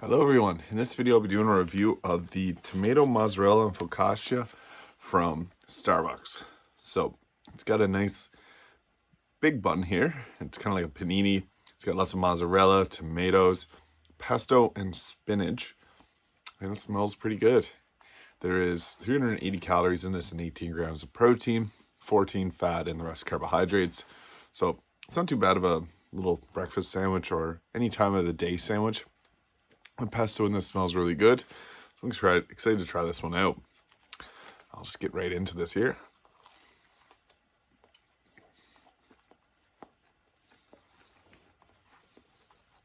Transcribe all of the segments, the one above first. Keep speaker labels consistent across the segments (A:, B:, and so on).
A: Hello everyone, in this video I'll be doing a review of the tomato mozzarella and focaccia from Starbucks. So it's got a nice big bun here. It's kind of like a panini. It's got lots of mozzarella, tomatoes, pesto, and spinach. And it smells pretty good. There is 380 calories in this and 18 grams of protein, 14 fat, and the rest carbohydrates. So it's not too bad of a little breakfast sandwich or any time of the day sandwich. The pesto in this smells really good. So I'm excited to try this one out. I'll just get right into this here.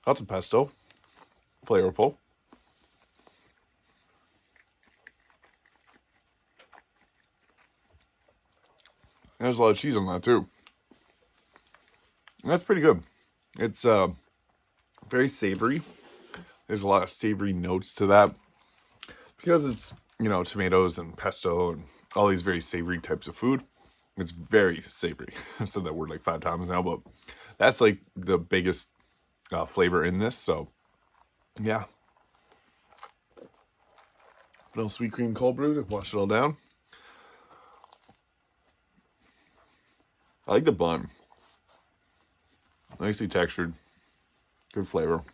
A: Lots of pesto. Flavorful. There's a lot of cheese on that too. And that's pretty good. It's very savory. There's a lot of savory notes to that because it's, tomatoes and pesto and all these very savory types of food. It's very savory. I've said that word like 5 times now, but that's like the biggest flavor in this. So yeah. Put a little sweet cream cold brew to wash it all down. I like the bun. Nicely textured. Good flavor.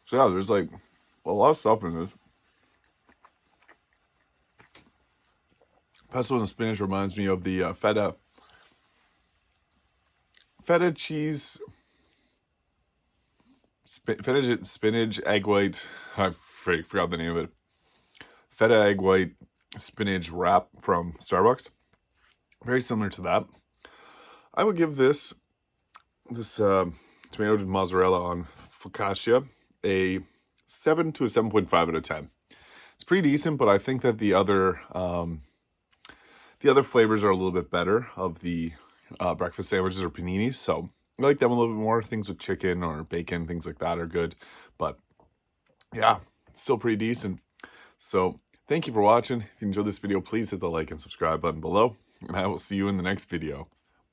A: So yeah, there's like a lot of stuff in this. Pesto and spinach reminds me of the feta cheese, spinach, egg white. I forgot the name of it. Feta egg white spinach wrap from Starbucks. Very similar to that. I would give this tomato mozzarella on focaccia a 7 to a 7.5 out of 10. It's pretty decent, but I think that the other flavors are a little bit better of the breakfast sandwiches or paninis. So I like them a little bit more. Things with chicken or bacon, things like that are good. But yeah, still pretty decent. So thank you for watching. If you enjoyed this video, please hit the like and subscribe button below. And I will see you in the next video.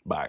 A: Bye.